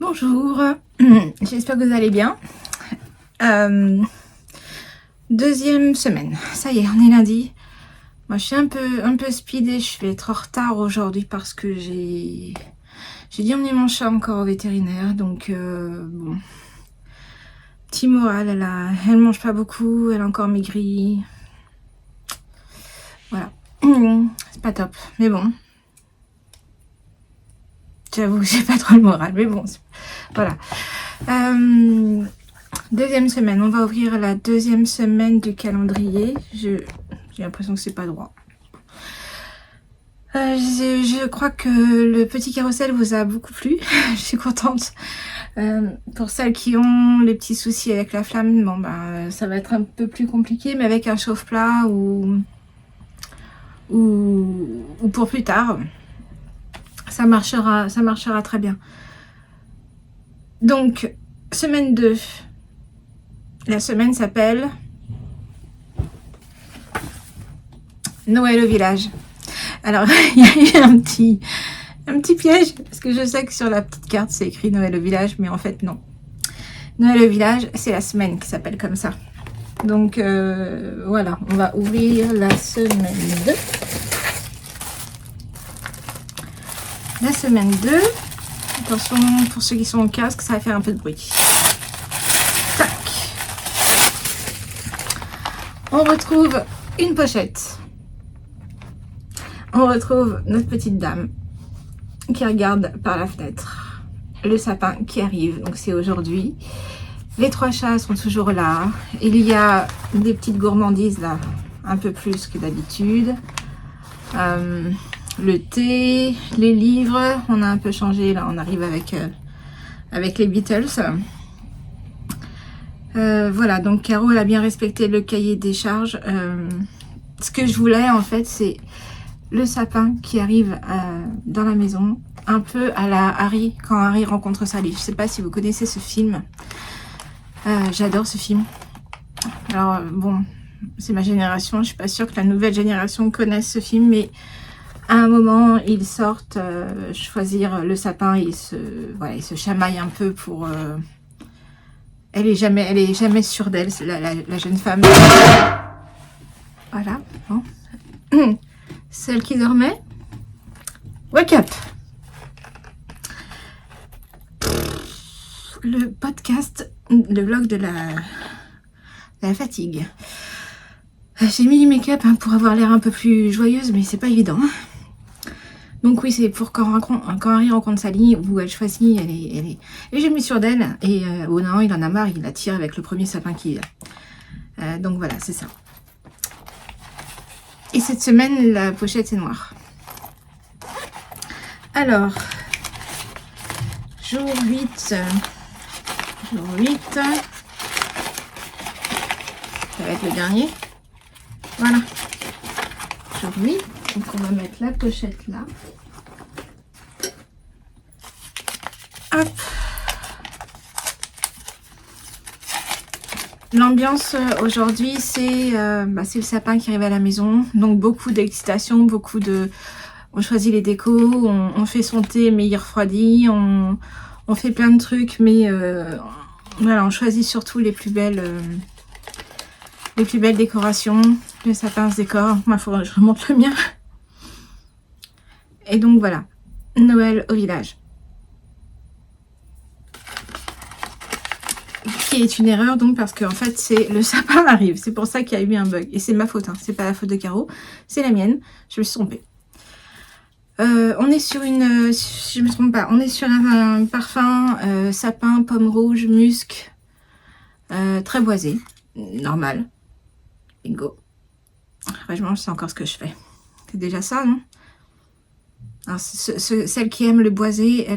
Bonjour, j'espère que vous allez bien. Deuxième semaine, ça y est, on est lundi. Moi je suis un peu speedée, je vais être en retard aujourd'hui parce que j'ai dû emmener mon chat encore au vétérinaire. Donc bon, petit moral, elle mange pas beaucoup, elle a encore maigri. Voilà, c'est pas top, mais bon. J'avoue que j'ai pas trop le moral, mais bon, voilà. Deuxième semaine, on va ouvrir la deuxième semaine du calendrier. J'ai l'impression que c'est pas droit. Je crois que le petit carrousel vous a beaucoup plu. Je suis contente. Pour celles qui ont les petits soucis avec la flamme, bon ben ça va être un peu plus compliqué, mais avec un chauffe-plat ou pour plus tard, ça marchera très bien. Donc, semaine 2. La semaine s'appelle Noël au village. Alors, il y a eu un petit piège, parce que je sais que sur la petite carte, c'est écrit Noël au village, mais en fait, non. Noël au village, c'est la semaine qui s'appelle comme ça. Donc, voilà, on va ouvrir la semaine 2. La semaine 2. Attention, pour ceux qui sont au casque, ça va faire un peu de bruit. Tac. On retrouve une pochette. On retrouve notre petite dame qui regarde par la fenêtre. Le sapin qui arrive, donc c'est aujourd'hui. Les 3 chats sont toujours là. Il y a des petites gourmandises là, un peu plus que d'habitude. Le thé, les livres, on a un peu changé là, on arrive avec les Beatles. Voilà, donc Caro elle a bien respecté le cahier des charges. Ce que je voulais en fait, c'est le sapin qui arrive dans la maison, un peu à la Harry, quand Harry rencontre Sally. Je sais pas si vous connaissez ce film. J'adore ce film. Alors bon, c'est ma génération, je suis pas sûre que la nouvelle génération connaisse ce film, mais à un moment, ils sortent choisir le sapin et ils se chamaillent un peu pour... Elle est jamais sûre d'elle, la jeune femme. Voilà, bon. Celle qui dormait. Wake up. Le podcast, le vlog de la fatigue. J'ai mis du make-up pour avoir l'air un peu plus joyeuse, mais c'est pas évident. Donc oui, c'est pour quand Harry rencontre Sally, où elle choisit, elle est jamais sûre d'elle. Et oh non, il en a marre, il la tire avec le premier sapin qu'il a. Donc voilà, c'est ça. Et cette semaine, la pochette est noire. Alors, jour 8. Jour 8. Ça va être le dernier. Voilà. Jour 8. Donc on va mettre la pochette là. Hop. L'ambiance aujourd'hui, c'est le sapin qui arrive à la maison. Donc beaucoup d'excitation, beaucoup de... On choisit les décos, on fait son thé mais il refroidit, on fait plein de trucs, mais voilà, on choisit surtout les plus belles décorations. Le sapin se décore. Moi, il faudrait que je remonte le mien. Et donc voilà, Noël au village. Qui est une erreur donc parce qu'en fait c'est le sapin arrive. C'est pour ça qu'il y a eu un bug. Et c'est ma faute, hein. C'est pas la faute de Caro, c'est la mienne. Je me suis trompée. On est sur une... si je me trompe pas, on est sur un parfum sapin, pomme rouge, musc. Très boisé. Normal. Bingo. Franchement, c'est encore ce que je fais. C'est déjà ça, non? Alors, celles qui aiment le boisé,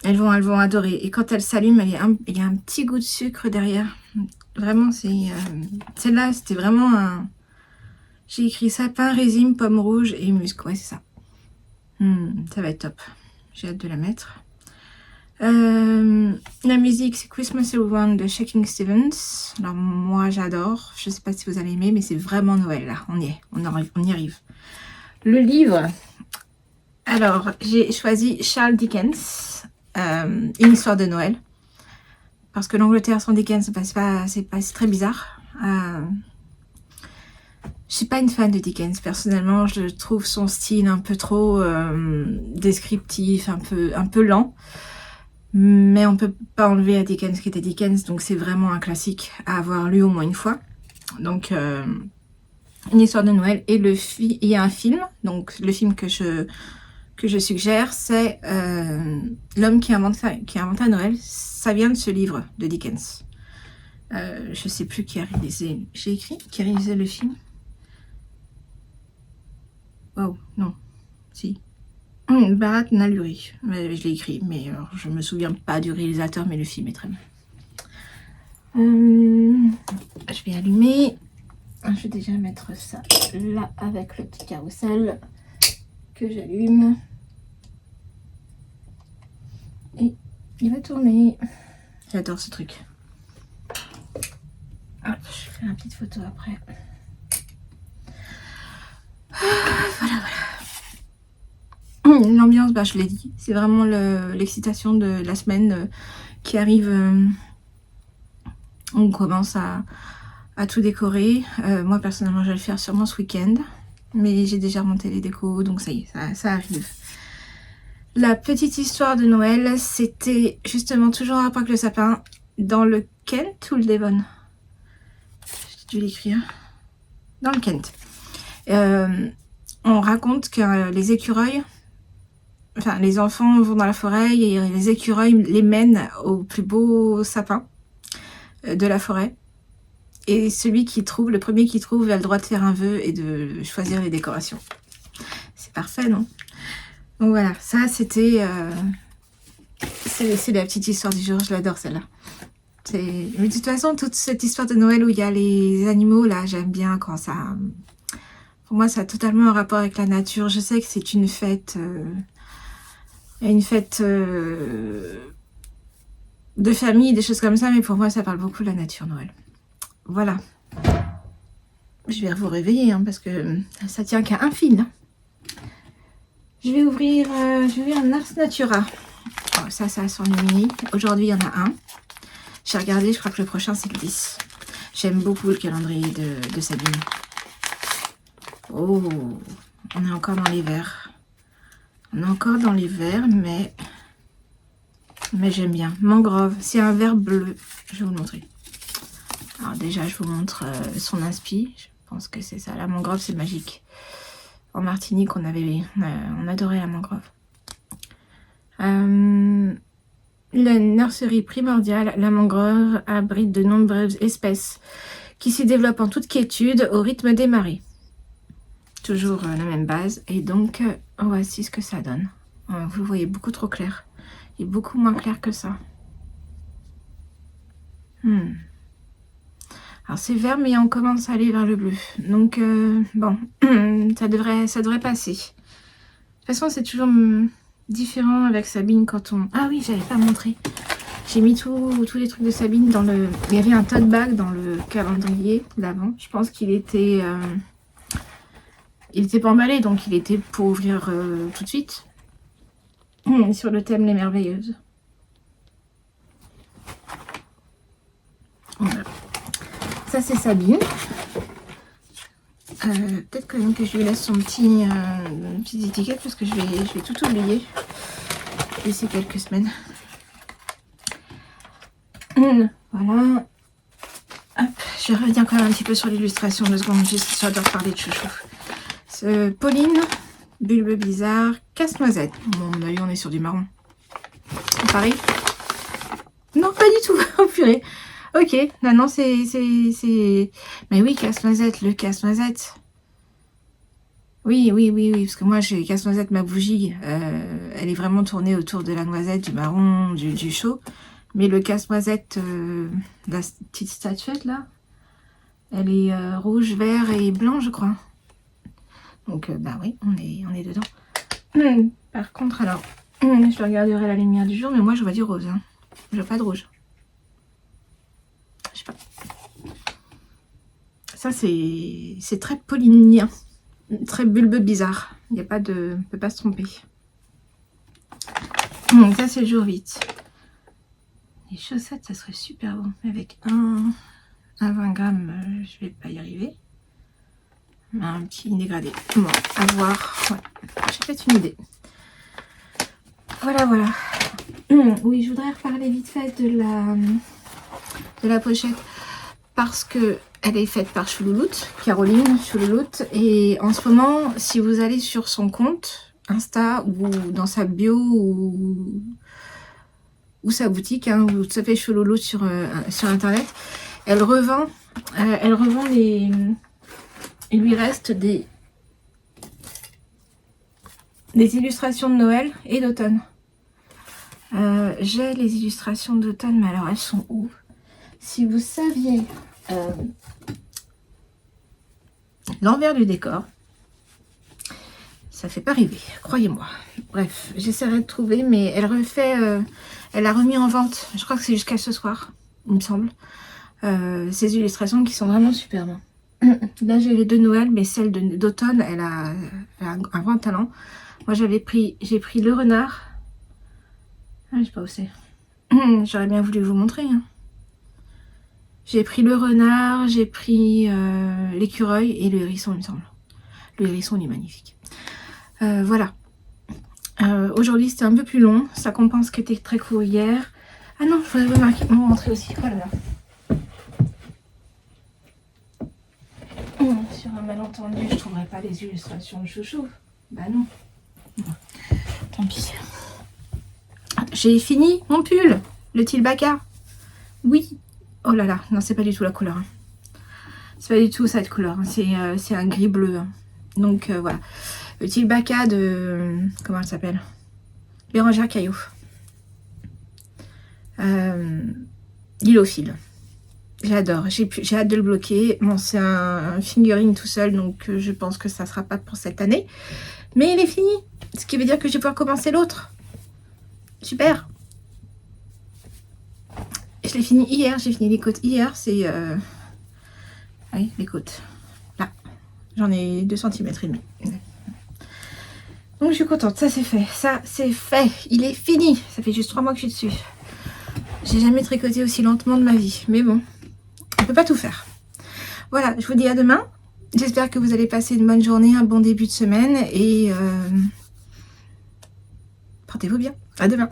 elles vont adorer. Et quand elles s'allument, il y a un petit goût de sucre derrière. Vraiment, c'est... celle-là, c'était vraiment un... J'ai écrit sapin, résine, pomme rouge et musc. Ouais, c'est ça. Ça va être top. J'ai hâte de la mettre. La musique, c'est Christmas Around de Shaking Stevens. Alors, moi, j'adore. Je sais pas si vous allez aimer, mais c'est vraiment Noël, là. On y arrive. Le livre... Alors, j'ai choisi Charles Dickens. Une histoire de Noël. Parce que l'Angleterre sans Dickens, c'est très bizarre. Je suis pas une fan de Dickens, personnellement. Je trouve son style un peu trop descriptif, un peu lent. Mais on peut pas enlever à Dickens qui était Dickens, donc c'est vraiment un classique à avoir lu au moins une fois. Donc, une histoire de Noël. Et il y a un film, donc le film que je suggère, c'est L'homme qui inventa Noël. Ça vient de ce livre de Dickens. Je sais plus qui a réalisé. J'ai écrit qui a réalisé le film. Oh non, si. Bharat Naluri. Je l'ai écrit, mais alors, je me souviens pas du réalisateur, mais le film est très bien. Je vais allumer. Je vais déjà mettre ça là avec le petit carrousel que j'allume. Et il va tourner. J'adore ce truc. Hop, je fais une petite photo après. Voilà. L'ambiance, je l'ai dit, c'est vraiment l'excitation de la semaine qui arrive. On commence à tout décorer. Moi, personnellement, je vais le faire sûrement ce week-end. Mais j'ai déjà remonté les décos, donc ça y est, ça arrive. La petite histoire de Noël, c'était justement toujours en rapport avec le sapin. Dans le Kent ou le Devon? J'ai dû l'écrire. Dans le Kent. On raconte que les écureuils, enfin les enfants vont dans la forêt et les écureuils les mènent au plus beau sapin de la forêt. Et le premier qui trouve, a le droit de faire un vœu et de choisir les décorations. C'est parfait, non? Donc voilà, ça c'était... c'est la petite histoire du jour, je l'adore celle-là. Mais de toute façon, toute cette histoire de Noël où il y a les animaux, là, j'aime bien quand ça... Pour moi, ça a totalement un rapport avec la nature. Je sais que c'est une fête... une fête de famille, des choses comme ça, mais pour moi, ça parle beaucoup de la nature, Noël. Voilà. Je vais vous réveiller, parce que ça tient qu'à un fil. Hein. Je vais ouvrir un Ars Natura. Oh, ça a son mini. Aujourd'hui, il y en a un. J'ai regardé, je crois que le prochain, c'est le 10. J'aime beaucoup le calendrier de Sabine. Oh, on est encore dans les verts. On est encore dans les verts, mais j'aime bien. Mangrove, c'est un vert bleu. Je vais vous le montrer. Alors déjà, je vous montre son inspi. Je pense que c'est ça. La mangrove, c'est magique. En Martinique, on adorait la mangrove. La nurserie primordiale, la mangrove abrite de nombreuses espèces qui s'y développent en toute quiétude au rythme des marées. Toujours la même base. Et donc, voici ce que ça donne. Vous voyez beaucoup trop clair. Il est beaucoup moins clair que ça. Alors c'est vert, mais on commence à aller vers le bleu. Donc bon, ça devrait passer. De toute façon, c'est toujours différent avec Sabine quand on... Ah oui, j'avais pas montré. J'ai mis tous les trucs de Sabine dans le... Il y avait un tote bag dans le calendrier d'avant. Je pense qu'il était... Il était pas emballé, donc il était pour ouvrir tout de suite. Sur le thème Les Merveilleuses. Voilà. Ça, c'est Sabine. Peut-être quand même que je lui laisse son petite étiquette parce que je vais tout oublier d'ici quelques semaines. Voilà. Hop, je reviens quand même un petit peu sur l'illustration 2 secondes, juste j'adore parler de chouchou. Pauline, Bulbe Bizarre, Casse-Noisette. Bon, à mon avis, on est sur du marron. Pareil. Non, pas du tout. Oh purée. Ok, non, c'est... Mais oui, Casse-Noisette, le Casse-Noisette. Oui, parce que moi, j'ai Casse-Noisette, ma bougie. Elle est vraiment tournée autour de la noisette, du marron, du chaud. Mais le Casse-Noisette, la petite statuette, là, elle est rouge, vert et blanc, je crois. Donc, bah oui, on est dedans. Par contre, alors, je regarderai la lumière du jour, mais moi, je vois du rose. Hein. Je vois pas de rouge. Je sais pas. Ça, c'est très paulinien. Très Bulbe Bizarre. Il n'y a pas de... On peut pas se tromper. Ça, c'est le jour 8. Les chaussettes, ça serait super bon. Avec un 20 grammes, je vais pas y arriver. Un petit dégradé. Bon, à voir. Ouais. J'ai peut-être une idée. Voilà, voilà. Oui, je voudrais reparler vite fait de la pochette. Parce que elle est faite par Choulouloute, Caroline Choulouloute. Et en ce moment, si vous allez sur son compte Insta ou dans sa bio ou sa boutique, hein, ou ça fait Choulouloute sur internet, elle revend les... Il lui reste des illustrations de Noël et d'automne. J'ai les illustrations d'automne, mais alors elles sont où? Si vous saviez l'envers du décor, ça fait pas rêver, croyez-moi. Bref, j'essaierai de trouver, mais elle refait, elle a remis en vente, je crois que c'est jusqu'à ce soir, il me semble, ces illustrations qui sont vraiment superbes. Là j'ai les deux Noël, mais celle d'automne, elle a un grand talent. Moi j'ai pris le renard. Ah, je sais pas où c'est. J'aurais bien voulu vous montrer. Hein. J'ai pris le renard, j'ai pris l'écureuil et le hérisson, il me semble. Le hérisson, il est magnifique. Voilà. Aujourd'hui, c'était un peu plus long. Ça compense ce qui était très court hier. Ah non, il faudrait vous montrer aussi. Oh là là. Sur un malentendu, je trouverai pas les illustrations de chouchou. Bah non. Bon. Tant pis. J'ai fini mon pull, le Tilbaka. Oui. Oh là là, non, c'est pas du tout la couleur. Hein. C'est pas du tout cette couleur. Hein. C'est un gris bleu. Hein. Donc voilà. Le Tilbaka de... Comment elle s'appelle? Bérangère Caillou. L'îlophile. J'adore. J'ai hâte de le bloquer. Bon, c'est un fingering tout seul, donc je pense que ça sera pas pour cette année. Mais il est fini. Ce qui veut dire que je vais pouvoir commencer l'autre. Super. Je l'ai fini hier. J'ai fini les côtes hier. C'est... Oui, les côtes. Là. J'en ai 2 cm et demi. Donc je suis contente. Ça c'est fait. Ça c'est fait. Il est fini. Ça fait juste 3 mois que je suis dessus. J'ai jamais tricoté aussi lentement de ma vie. Mais bon. On peut pas tout faire. Voilà, je vous dis à demain. J'espère que vous allez passer une bonne journée, un bon début de semaine et portez-vous bien. À demain.